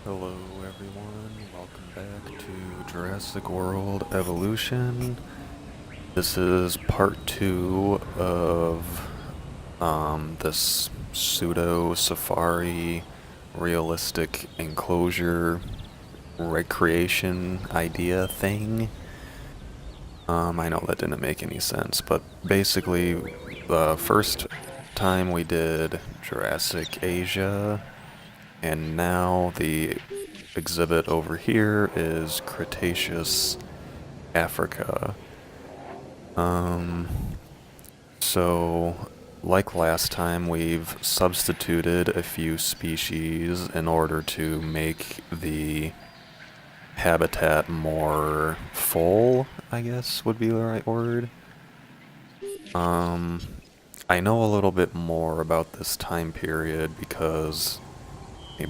Hello everyone, welcome back to Jurassic World Evolution. This is part 2 of this pseudo-safari realistic enclosure recreation idea thing. I know that didn't make any sense, but basically the first time we did Jurassic Asia, and now the exhibit over here is Cretaceous Africa. So like last time, we've substituted a few species in order to make the habitat more full, I guess would be the right word. I know a little bit more about this time period because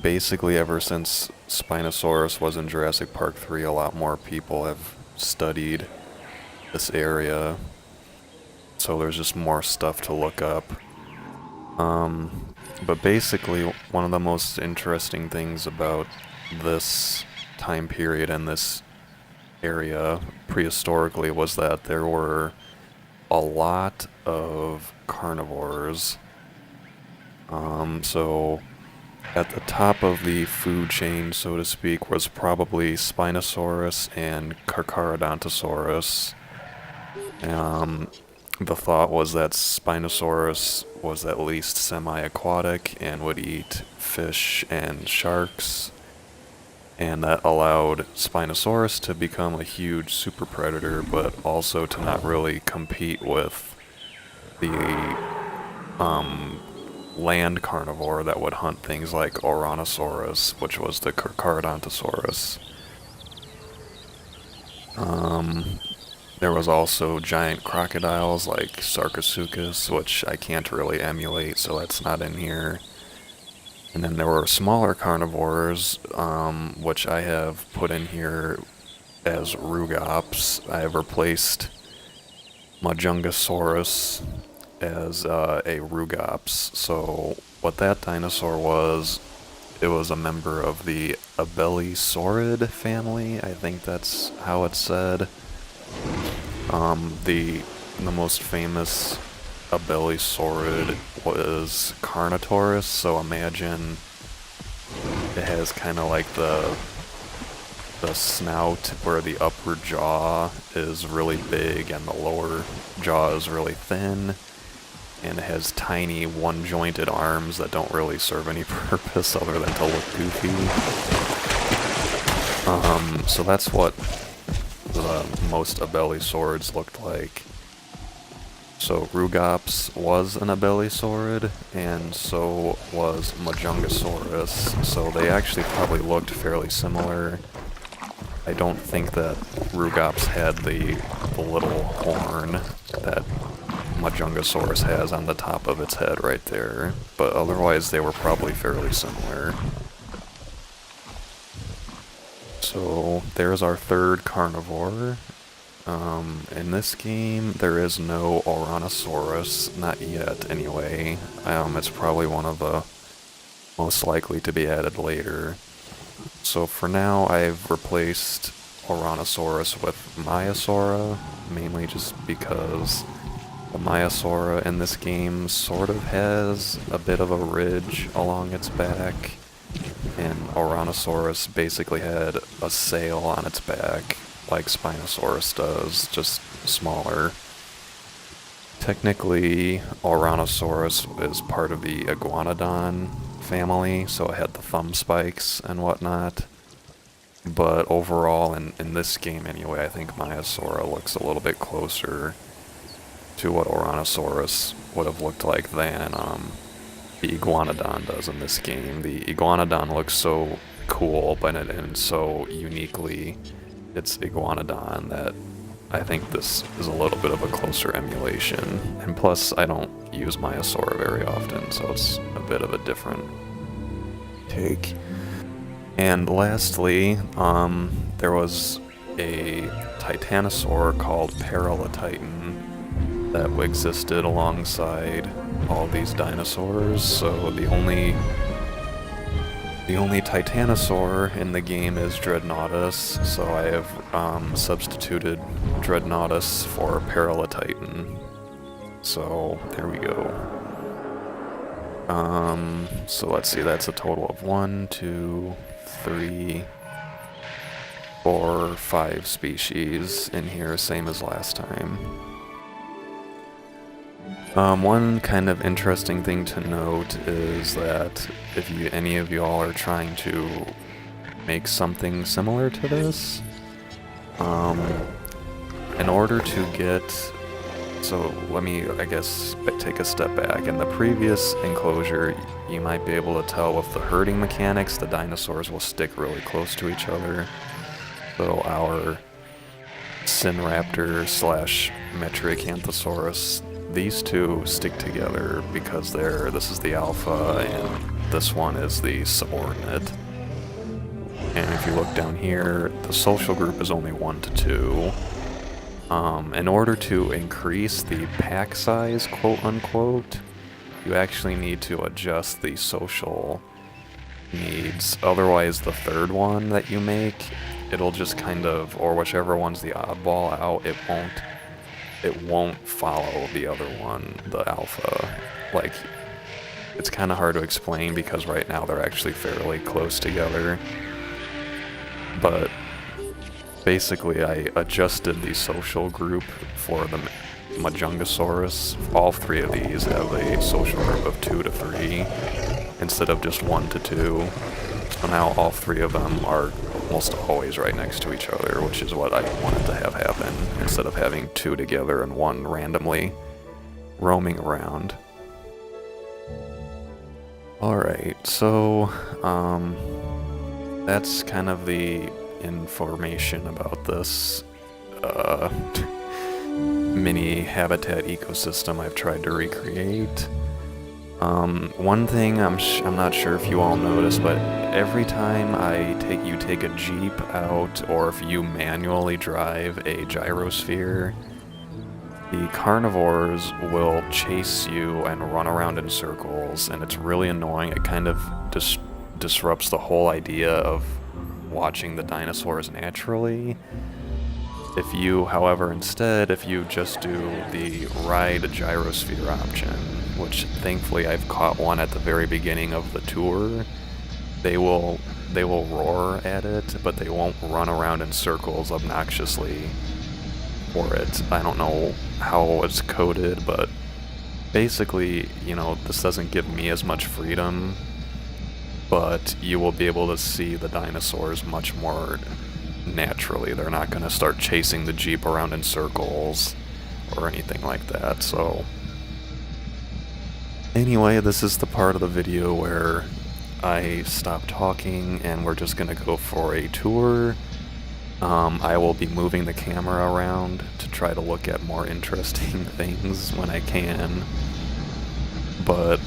basically ever since Spinosaurus was in Jurassic Park 3, a lot more people have studied this area. So there's just more stuff to look up. But basically, one of the most interesting things about this time period and this area prehistorically was that there were a lot of carnivores. So at the top of the food chain, so to speak, was probably Spinosaurus and Carcharodontosaurus. The thought was that Spinosaurus was at least semi-aquatic and would eat fish and sharks, and that allowed Spinosaurus to become a huge super predator, but also to not really compete with the land carnivore that would hunt things like Ouranosaurus, which was the Carcharodontosaurus. There was also giant crocodiles like Sarcosuchus, which I can't really emulate, so that's not in here. And then there were smaller carnivores, which I have put in here as Rugops. I have replaced Majungasaurus as a Rugops. So what that dinosaur was, it was a member of the Abelisaurid family. I think that's how it's said. The most famous Abelisaurid was Carnotaurus, so imagine it has kind of like the snout where the upper jaw is really big and the lower jaw is really thin, and it has tiny one-jointed arms that don't really serve any purpose other than to look goofy. So that's what the most Abelisaurids looked like. So Rugops was an Abelisaurid, and so was Majungasaurus, so they actually probably looked fairly similar. I don't think that Rugops had the little horn that Majungasaurus has on the top of its head right there, but otherwise they were probably fairly similar. So there's our third carnivore. In this game, there is no Ouranosaurus, not yet anyway. It's probably one of the most likely to be added later. So for now, I've replaced Ouranosaurus with Maiasaura, mainly just because the Maiasaura in this game sort of has a bit of a ridge along its back, and Ouranosaurus basically had a sail on its back, like Spinosaurus does, just smaller. Technically, Ouranosaurus is part of the Iguanodon family, so it had the thumb spikes and whatnot. But overall, in this game anyway, I think Maiasaura looks a little bit closer to what Ouranosaurus would have looked like than the Iguanodon does in this game. The Iguanodon looks so cool, but and so uniquely it's Iguanodon that I think this is a little bit of a closer emulation. And plus, I don't use Maiasaura very often, so it's a bit of a different take. And lastly, there was a titanosaur called Paralititan that existed alongside all these dinosaurs, so the only The only Titanosaur in the game is Dreadnoughtus, so I have substituted Dreadnoughtus for Paralititan. So there we go. So let's see, that's a total of 1, 2, 3, 4, 5 species in here, same as last time. One kind of interesting thing to note is that if any of y'all are trying to make something similar to this, in order to get, so let me, I guess, take a step back. In the previous enclosure, you might be able to tell with the herding mechanics, the dinosaurs will stick really close to each other. So our Sinraptor / Metriacanthosaurus, these two stick together because this is the alpha and this one is the subordinate. And if you look down here, the social group is only 1 to 2. In order to increase the pack size, quote unquote, you actually need to adjust the social needs. Otherwise, the third one that you make, it'll just kind of, or whichever one's the oddball out, it won't follow the other one, the alpha. Like, it's kind of hard to explain because right now they're actually fairly close together. But basically, I adjusted the social group for the Majungasaurus. All 3 of these have a social group of 2 to 3 instead of just 1 to 2. So now all 3 of them are almost always right next to each other, which is what I wanted to have happen, instead of having 2 together and 1 randomly roaming around. Alright, so that's kind of the information about this mini habitat ecosystem I've tried to recreate. One thing I'm not sure if you all noticed, but every time you take a Jeep out, or if you manually drive a gyrosphere, the carnivores will chase you and run around in circles, and it's really annoying. It kind of disrupts the whole idea of watching the dinosaurs naturally. However, instead, if you just do the ride gyrosphere option, which thankfully I've caught one at the very beginning of the tour, they will roar at it, but they won't run around in circles obnoxiously for it. I don't know how it's coded, but basically, this doesn't give me as much freedom, but you will be able to see the dinosaurs much more naturally. They're not going to start chasing the Jeep around in circles or anything like that. So anyway, this is the part of the video where I stop talking and we're just going to go for a tour. I will be moving the camera around to try to look at more interesting things when I can. But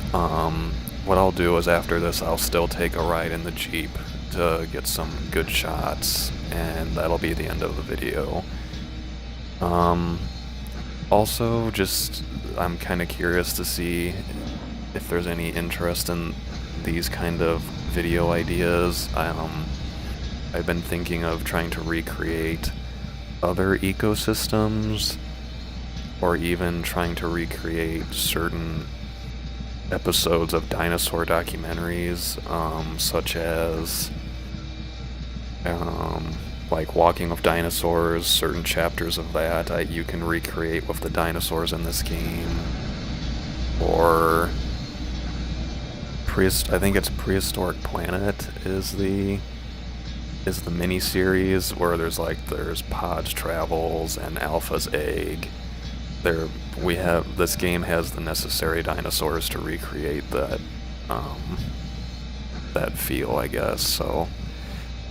what I'll do is after this I'll still take a ride in the Jeep to get some good shots, and that'll be the end of the video. Also, I'm kind of curious to see if there's any interest in these kind of video ideas. I've been thinking of trying to recreate other ecosystems, or even trying to recreate certain episodes of dinosaur documentaries, such as like Walking with Dinosaurs. Certain chapters of that you can recreate with the dinosaurs in this game. Or I think it's Prehistoric Planet is the mini-series where there's Pod's Travels and Alpha's Egg. This game has the necessary dinosaurs to recreate that feel, I guess. So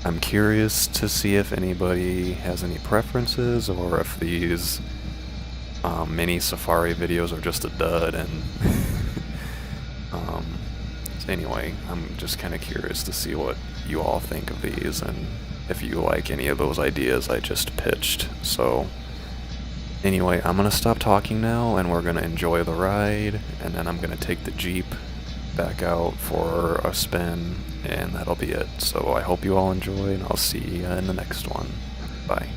I'm curious to see if anybody has any preferences, or if these mini safari videos are just a dud. And anyway, I'm just kind of curious to see what you all think of these, and if you like any of those ideas I just pitched. So anyway, I'm gonna stop talking now, and we're gonna enjoy the ride, and then I'm gonna take the Jeep back out for a spin, and that'll be it. So I hope you all enjoy, and I'll see you in the next one. Bye.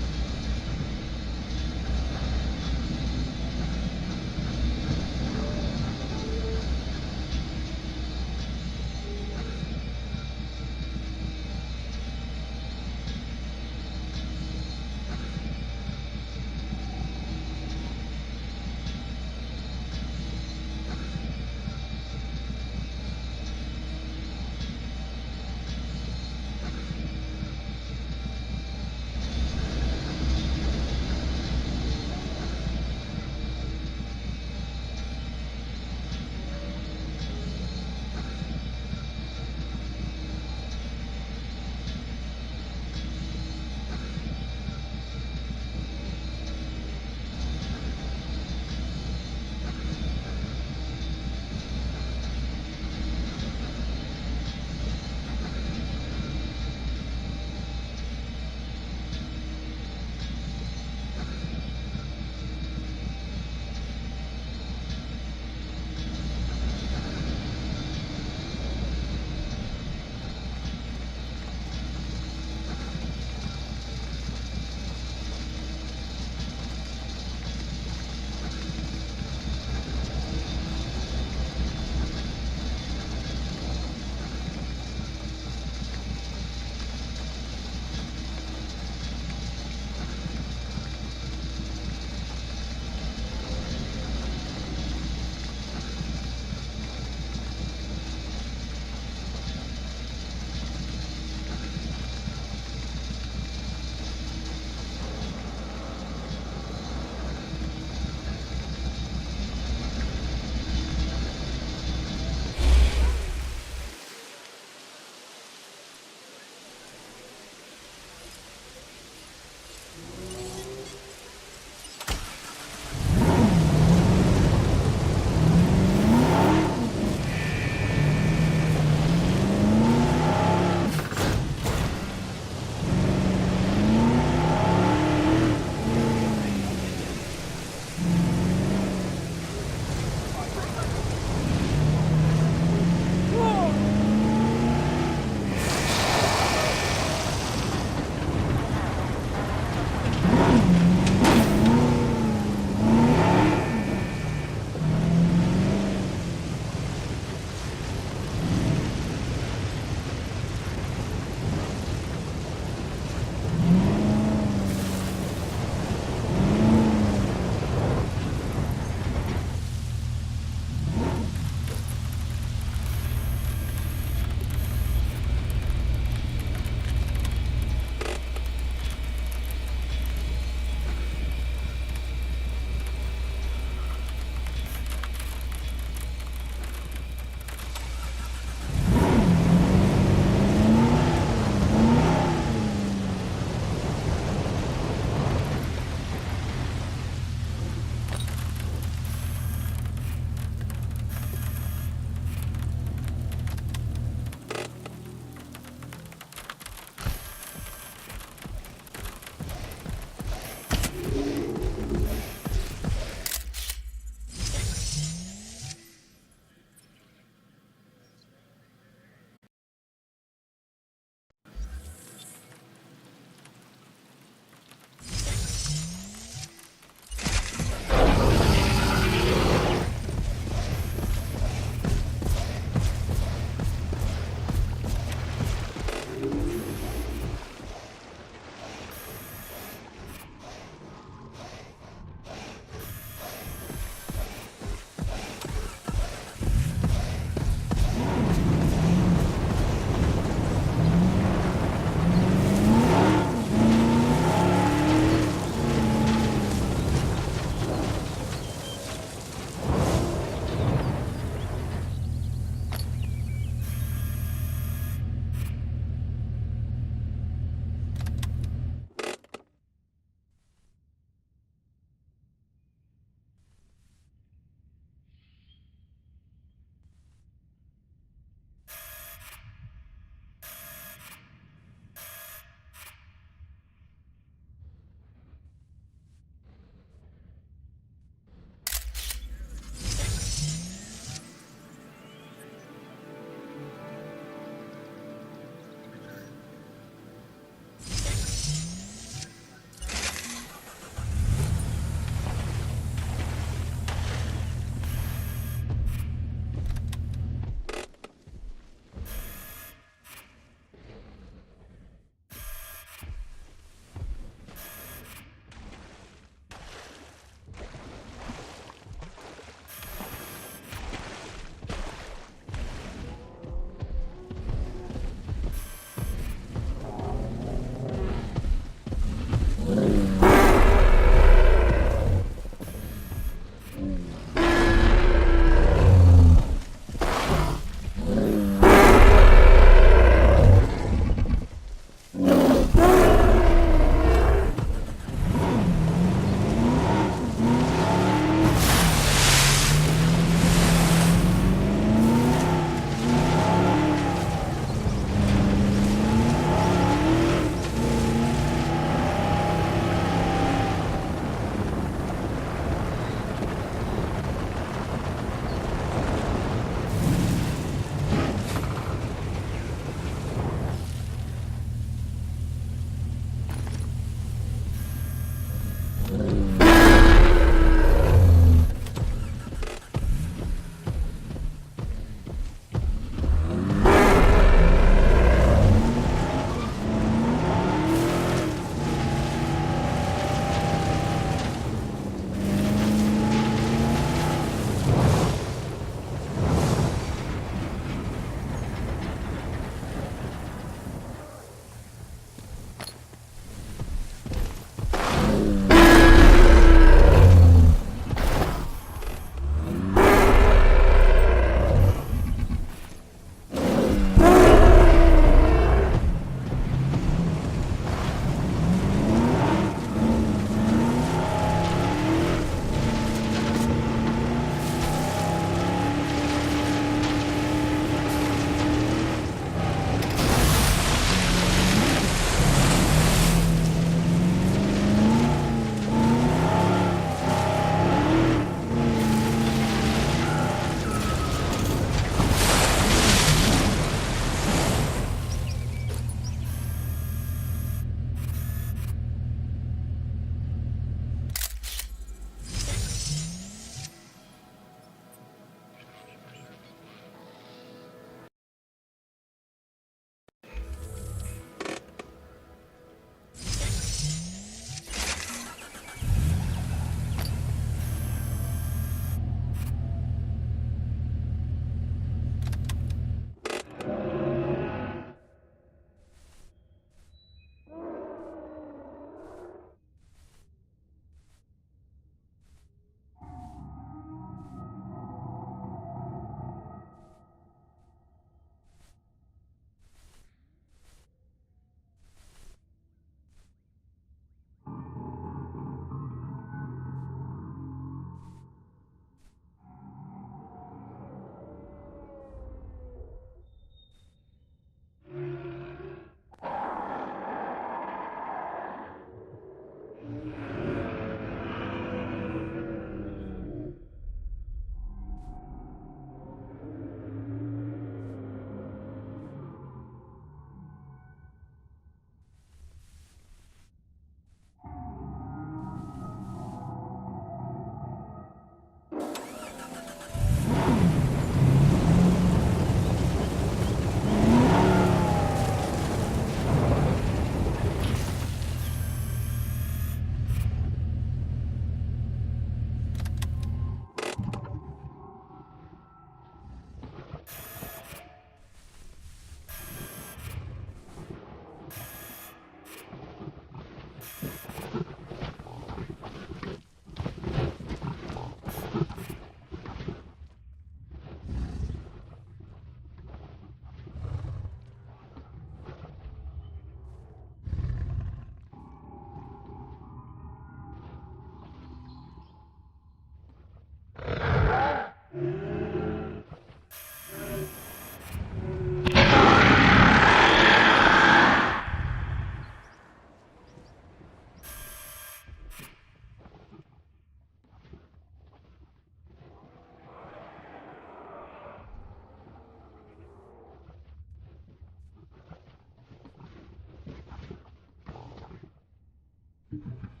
you